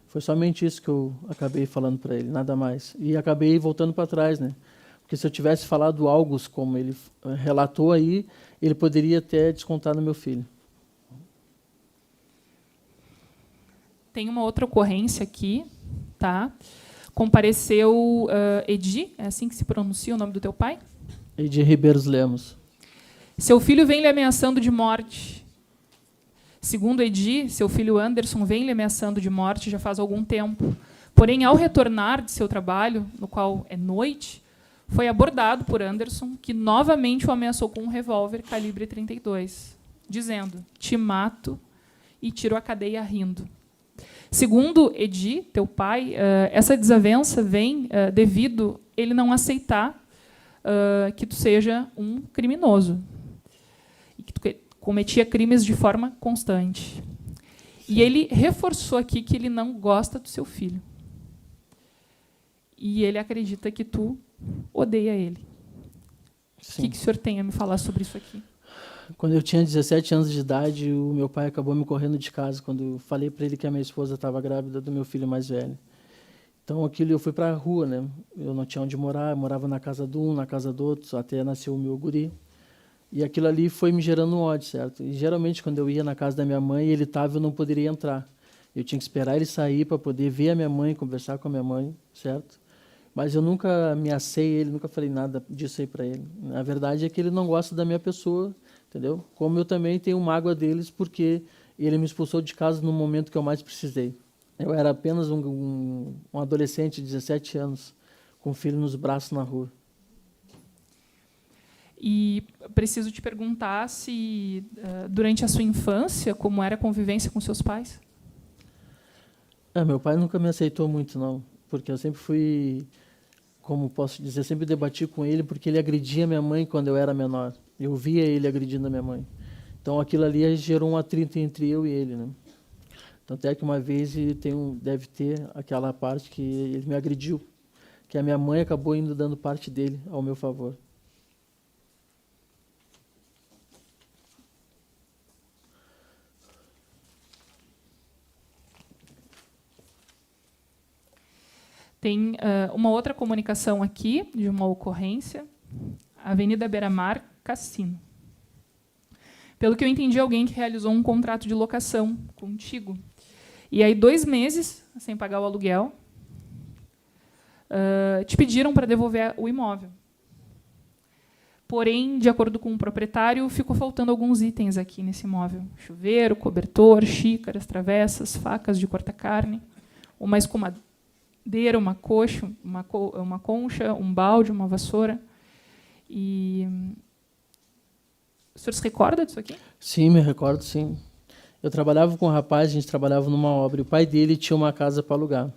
Foi somente isso que eu acabei falando para ele, nada mais. E acabei voltando para trás, né? Porque se eu tivesse falado algo como ele relatou aí, ele poderia até descontar no meu filho. Tem uma outra ocorrência aqui, tá? Compareceu Edi, é assim que se pronuncia o nome do teu pai? Edi Ribeiros Lemos. Seu filho vem lhe ameaçando de morte. Segundo Edi, seu filho Anderson vem lhe ameaçando de morte já faz algum tempo. Porém, ao retornar de seu trabalho, no qual é noite, foi abordado por Anderson, que novamente o ameaçou com um revólver calibre 32, dizendo: te mato, e tirou a cadeia rindo. Segundo Edi, teu pai, essa desavença vem devido ele não aceitar que tu seja um criminoso e que tu cometia crimes de forma constante. E ele reforçou aqui que ele não gosta do seu filho. E ele acredita que tu odeia ele. Sim. O que o senhor tem a me falar sobre isso aqui? Quando eu tinha 17 anos de idade, o meu pai acabou me correndo de casa quando eu falei para ele que a minha esposa estava grávida do meu filho mais velho. Então, aquilo eu fui para a rua, né? Eu não tinha onde morar, eu morava na casa de um, na casa do outro, até nasceu o meu guri. E aquilo ali foi me gerando um ódio, certo? E geralmente, quando eu ia na casa da minha mãe, ele estava, eu não poderia entrar. Eu tinha que esperar ele sair para poder ver a minha mãe, conversar com a minha mãe, certo? Mas eu nunca ameacei ele, nunca falei nada disso aí para ele. A verdade é que ele não gosta da minha pessoa, entendeu? Como eu também tenho mágoa deles, porque ele me expulsou de casa no momento que eu mais precisei. Eu era apenas um adolescente de 17 anos, com um filho nos braços na rua. E preciso te perguntar se, durante a sua infância, como era a convivência com seus pais? Meu pai nunca me aceitou muito, não. Porque eu sempre fui, como posso dizer, sempre debati com ele, porque ele agredia minha mãe quando eu era menor. Eu via ele agredindo a minha mãe. Então, aquilo ali gerou um atrito entre eu e ele, né? Tanto é que uma vez deve ter aquela parte que ele me agrediu, que a minha mãe acabou indo dando parte dele ao meu favor. Tem uma outra comunicação aqui, de uma ocorrência, Avenida Beira-Mar, Cassino. Pelo que eu entendi, alguém que realizou um contrato de locação contigo. E aí, 2 meses, sem pagar o aluguel, te pediram para devolver o imóvel. Porém, de acordo com o proprietário, ficou faltando alguns itens aqui nesse imóvel. Chuveiro, cobertor, xícaras, travessas, facas de cortar carne, uma escumadeira, uma concha, um balde, uma vassoura. E o senhor se recorda disso aqui? Sim, me recordo, sim. Eu trabalhava com um rapaz, a gente trabalhava numa obra, e o pai dele tinha uma casa para alugar.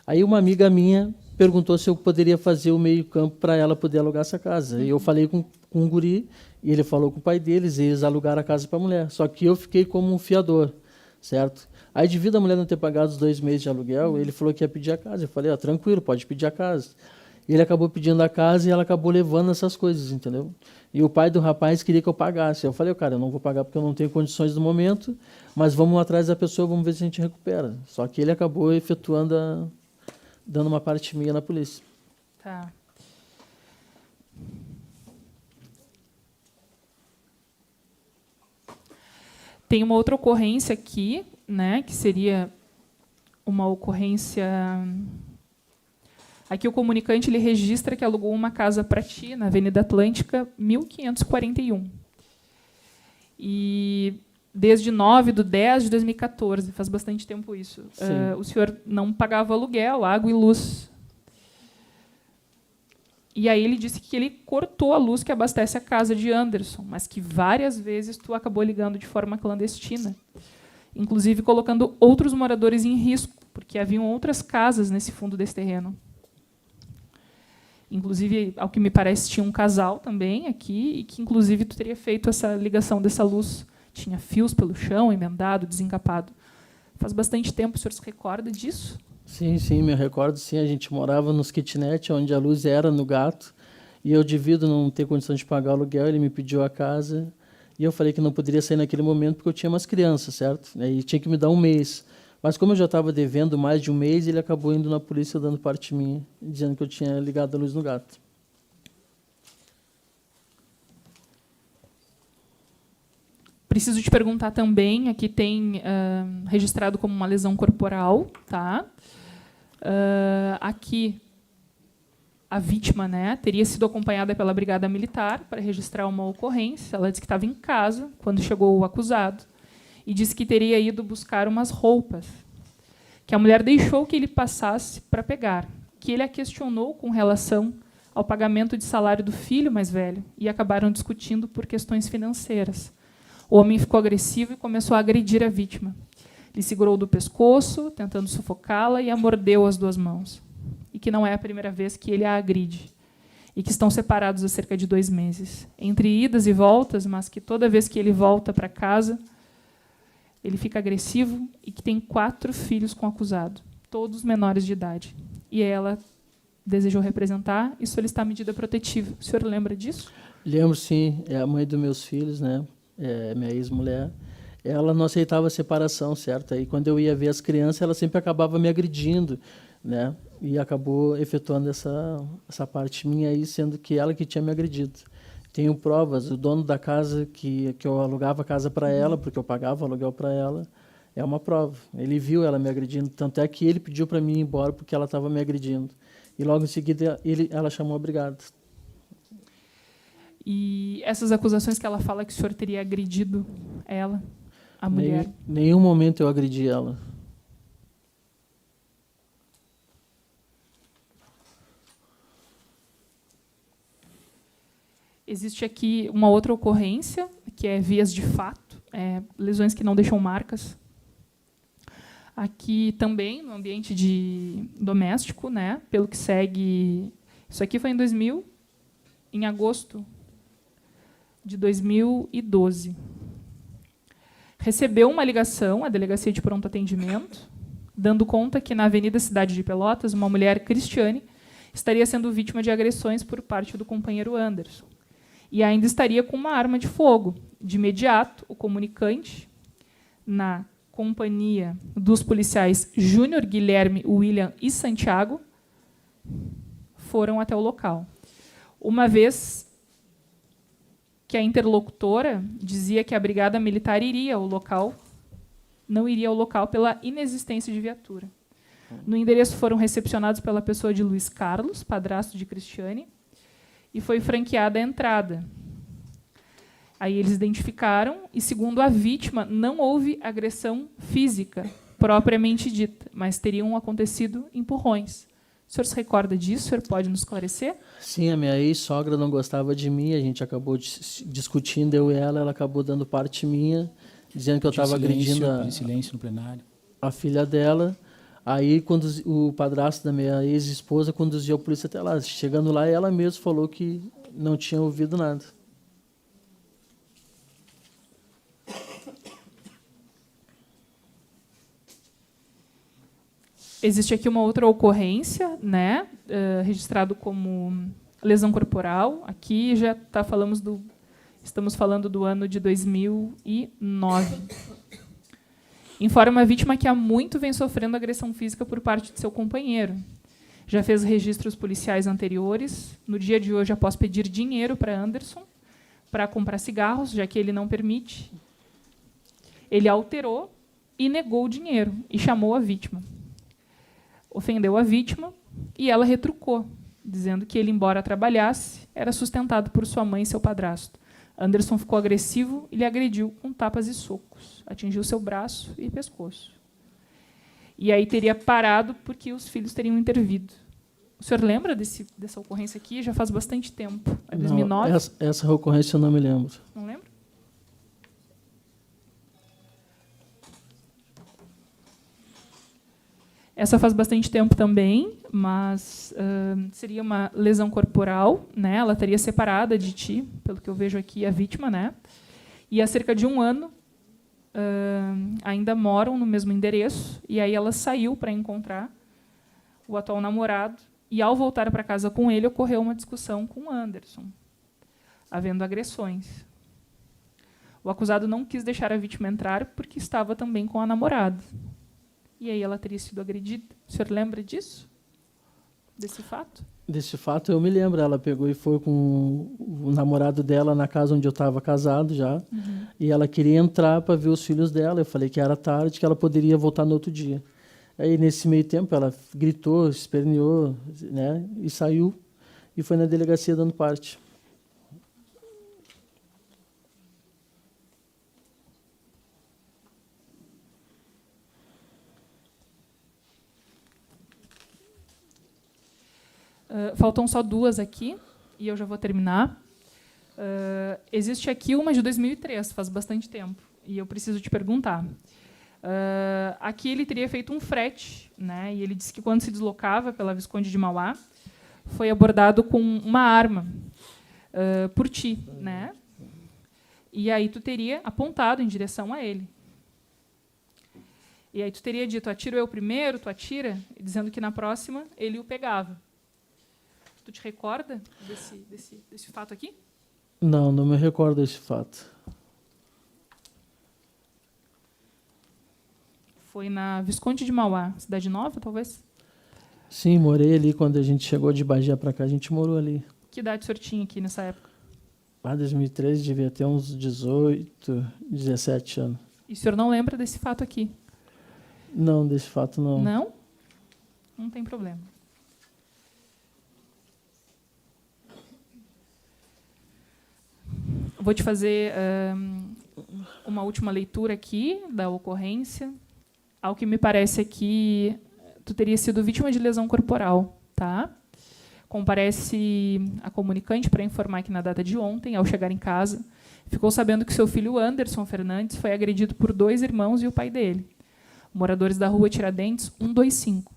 Aí uma amiga minha perguntou se eu poderia fazer o meio-campo para ela poder alugar essa casa. E eu falei com o guri, e ele falou com o pai deles, e eles alugaram a casa para a mulher. Só que eu fiquei como um fiador, certo? Aí, devido a mulher não ter pagado os 2 meses de aluguel, ele falou que ia pedir a casa. Eu falei, tranquilo, pode pedir a casa. Ele acabou pedindo a casa e ela acabou levando essas coisas, entendeu? E o pai do rapaz queria que eu pagasse. Eu falei, cara, eu não vou pagar porque eu não tenho condições no momento, mas vamos atrás da pessoa, vamos ver se a gente recupera. Só que ele acabou efetuando, dando uma parte minha na polícia. Tá. Tem uma outra ocorrência aqui, né, que seria uma ocorrência... Aqui o comunicante ele registra que alugou uma casa para ti, na Avenida Atlântica, 1541. E desde 9/10/2014, faz bastante tempo isso, o senhor não pagava aluguel, água e luz. E aí ele disse que ele cortou a luz que abastece a casa de Anderson, mas que várias vezes tu acabou ligando de forma clandestina, inclusive colocando outros moradores em risco, porque haviam outras casas nesse fundo desse terreno. Inclusive, ao que me parece, tinha um casal também aqui, e que, inclusive, tu teria feito essa ligação dessa luz. Tinha fios pelo chão, emendado, desencapado. Faz bastante tempo, o senhor se recorda disso? Sim, me recordo, sim. A gente morava nos kitnet, onde a luz era no gato, e eu, devido a não ter condição de pagar o aluguel, ele me pediu a casa, e eu falei que não poderia sair naquele momento, porque eu tinha umas crianças, certo? E tinha que me dar 1 mês. Mas como eu já estava devendo mais de 1 mês, ele acabou indo na polícia dando parte minha, dizendo que eu tinha ligado a luz no gato. Preciso te perguntar também, aqui tem registrado como uma lesão corporal, tá? Aqui a vítima, né, teria sido acompanhada pela Brigada Militar para registrar uma ocorrência. Ela disse que estava em casa quando chegou o acusado e disse que teria ido buscar umas roupas, que a mulher deixou que ele passasse para pegar, que ele a questionou com relação ao pagamento de salário do filho mais velho e acabaram discutindo por questões financeiras. O homem ficou agressivo e começou a agredir a vítima. Lhe segurou do pescoço, tentando sufocá-la, e a mordeu as 2 mãos. E que não é a primeira vez que ele a agride. E que estão separados há cerca de 2 meses. Entre idas e voltas, mas que toda vez que ele volta para casa, ele fica agressivo e que tem 4 filhos com o acusado, todos menores de idade. E ela desejou representar e solicitar medida protetiva. O senhor lembra disso? Lembro, sim. É a mãe dos meus filhos, né? É minha ex-mulher. Ela não aceitava a separação, certo? Aí, quando eu ia ver as crianças, ela sempre acabava me agredindo, né? E acabou efetuando essa parte minha aí, sendo que ela que tinha me agredido. Tenho provas. O dono da casa, que eu alugava a casa para ela, porque eu pagava o aluguel para ela, é uma prova. Ele viu ela me agredindo. Tanto é que ele pediu para mim ir embora porque ela estava me agredindo. E logo em seguida ela chamou a brigada. E essas acusações que ela fala que o senhor teria agredido ela, a mulher? Nenhum momento eu agredi ela. Existe aqui uma outra ocorrência, que é vias de fato, lesões que não deixam marcas. Aqui também, no ambiente doméstico, né, pelo que segue... Isso aqui foi em agosto de 2012. Recebeu uma ligação à Delegacia de Pronto Atendimento, dando conta que, na Avenida Cidade de Pelotas, uma mulher, Cristiane, estaria sendo vítima de agressões por parte do companheiro Anderson. E ainda estaria com uma arma de fogo. De imediato, o comunicante, na companhia dos policiais Júnior, Guilherme, William e Santiago, foram até o local. Uma vez que a interlocutora dizia que a Brigada Militar iria ao local, não iria ao local pela inexistência de viatura. No endereço foram recepcionados pela pessoa de Luiz Carlos, padrasto de Cristiane, e foi franqueada a entrada. Aí eles identificaram e, segundo a vítima, não houve agressão física propriamente dita, mas teriam acontecido empurrões. O senhor se recorda disso? O senhor pode nos esclarecer? Sim, a minha ex-sogra não gostava de mim, a gente acabou discutindo, eu e ela acabou dando parte minha, dizendo que eu estava agredindo silêncio no plenário. A filha dela. Aí, quando o padrasto da minha ex-esposa conduziu a polícia até lá. Chegando lá, ela mesma falou que não tinha ouvido nada. Existe aqui uma outra ocorrência, né, registrado como lesão corporal. Aqui já estamos falando do ano de 2009. Informa a vítima que há muito vem sofrendo agressão física por parte de seu companheiro. Já fez registros policiais anteriores. No dia de hoje, após pedir dinheiro para Anderson para comprar cigarros, já que ele não permite, ele alterou e negou o dinheiro e chamou a vítima. Ofendeu a vítima e ela retrucou, dizendo que ele, embora trabalhasse, era sustentado por sua mãe e seu padrasto. Anderson ficou agressivo e lhe agrediu com tapas e socos. Atingiu seu braço e pescoço. E aí teria parado porque os filhos teriam intervido. O senhor lembra dessa ocorrência aqui? Já faz bastante tempo. É 2009? Não, essa ocorrência eu não me lembro. Não lembra? Essa faz bastante tempo também, mas seria uma lesão corporal, né? Ela estaria separada de ti, pelo que eu vejo aqui, a vítima, né? E há cerca de 1 ano ainda moram no mesmo endereço, e aí ela saiu para encontrar o atual namorado, e ao voltar para casa com ele, ocorreu uma discussão com Anderson, havendo agressões. O acusado não quis deixar a vítima entrar porque estava também com a namorada. E aí ela teria sido agredida. O senhor lembra disso? Desse fato? Desse fato eu me lembro. Ela pegou e foi com o namorado dela na casa onde eu estava casado já. E ela queria entrar para ver os filhos dela. Eu falei que era tarde, que ela poderia voltar no outro dia. Aí, nesse meio tempo, ela gritou, esperneou, né? E saiu e foi na delegacia dando parte. Faltam só 2 aqui, e eu já vou terminar. Existe aqui uma de 2003, faz bastante tempo, e eu preciso te perguntar. Aqui ele teria feito um frete, né? E ele disse que quando se deslocava pela Visconde de Mauá, foi abordado com uma arma por ti, né? E aí tu teria apontado em direção a ele. E aí tu teria dito, atiro eu primeiro, tu atira, dizendo que na próxima ele o pegava. Tu te recorda desse fato aqui? Não, não me recordo desse fato. Foi na Visconde de Mauá, Cidade Nova, talvez? Sim, morei ali quando a gente chegou de Bagé para cá, a gente morou ali. Que idade o senhor tinha aqui nessa época? 2013 devia ter uns 18, 17 anos. E o senhor não lembra desse fato aqui? Não, desse fato não. Não? Não tem problema. Vou te fazer uma última leitura aqui da ocorrência. Ao que me parece aqui, tu teria sido vítima de lesão corporal, tá? Comparece a comunicante para informar que na data de ontem, ao chegar em casa, ficou sabendo que seu filho Anderson Fernandes foi agredido por 2 irmãos e o pai dele, moradores da rua Tiradentes 125.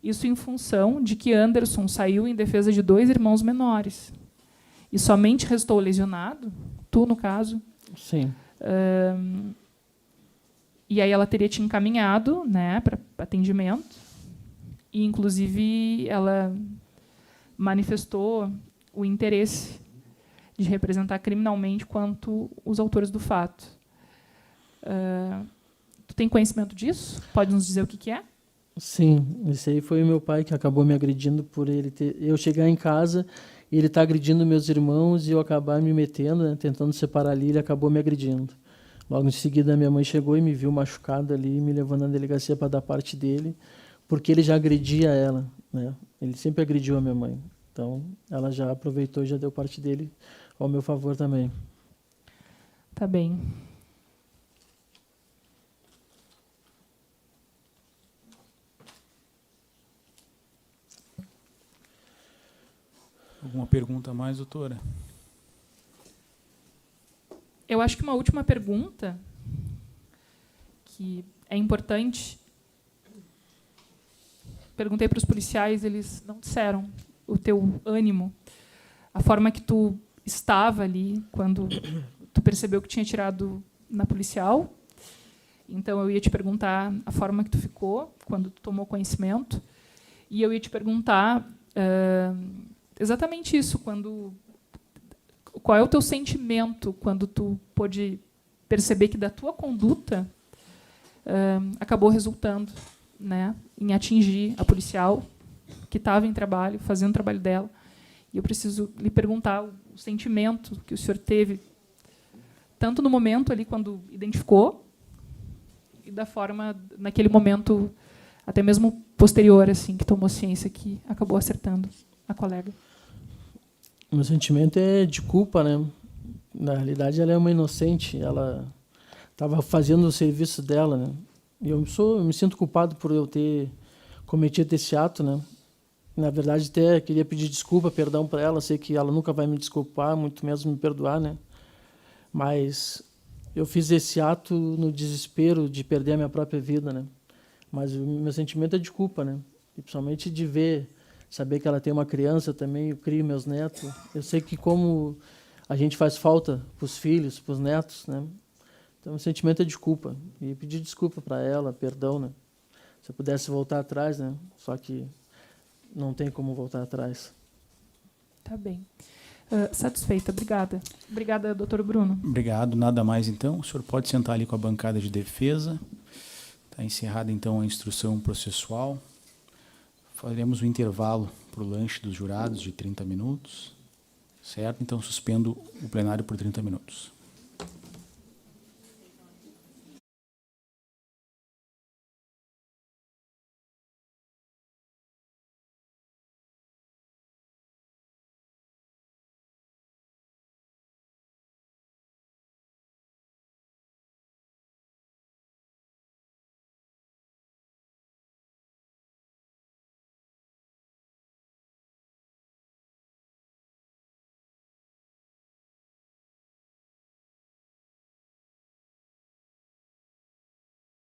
Isso em função de que Anderson saiu em defesa de 2 irmãos menores. E somente restou lesionado, tu, no caso. Sim. E aí ela teria te encaminhado, né, para atendimento. E, inclusive, ela manifestou o interesse de representar criminalmente quanto os autores do fato. Tu tem conhecimento disso? Pode nos dizer o que é? Sim, esse aí foi o meu pai que acabou me agredindo por ele ter... Eu chegar em casa e ele tá agredindo meus irmãos e eu acabar me metendo, né, tentando separar ali, ele acabou me agredindo. Logo em seguida, minha mãe chegou e me viu machucado ali, me levando na delegacia para dar parte dele, porque ele já agredia ela, né? Ele sempre agrediu a minha mãe. Então, ela já aproveitou e já deu parte dele ao meu favor também. Tá bem. Alguma pergunta a mais, doutora? Eu acho que uma última pergunta que é importante. Perguntei para os policiais, eles não disseram o teu ânimo, a forma que tu estava ali quando tu percebeu que tinha tirado na policial. Então, eu ia te perguntar a forma que tu ficou quando tu tomou conhecimento. E eu ia te perguntar exatamente isso, qual é o teu sentimento quando tu pôde perceber que da tua conduta acabou resultando, né, em atingir a policial que estava em trabalho, fazendo o trabalho dela. E eu preciso lhe perguntar o sentimento que o senhor teve, tanto no momento ali, quando identificou, e da forma, naquele momento, até mesmo posterior, assim, que tomou ciência que acabou acertando a colega. Meu sentimento é de culpa, né? Na realidade, ela é uma inocente. Ela estava fazendo o serviço dela, né? E eu me sinto culpado por eu ter cometido esse ato, né? Na verdade, até queria pedir desculpa, perdão para ela. Sei que ela nunca vai me desculpar, muito menos me perdoar, né? Mas eu fiz esse ato no desespero de perder a minha própria vida, né? Mas o meu sentimento é de culpa, né? E principalmente de saber que ela tem uma criança também, eu crio meus netos. Eu sei que como a gente faz falta para os filhos, para os netos, né? Então, o sentimento é de culpa. E pedir desculpa para ela, perdão, né? Se eu pudesse voltar atrás, né? Só que não tem como voltar atrás. Tá bem. Satisfeita, obrigada. Obrigada, doutor Bruno. Obrigado, nada mais então. O senhor pode sentar ali com a bancada de defesa. Está encerrada então a instrução processual. Faremos um intervalo para o lanche dos jurados de 30 minutos. Certo? Então, suspendo o plenário por 30 minutos.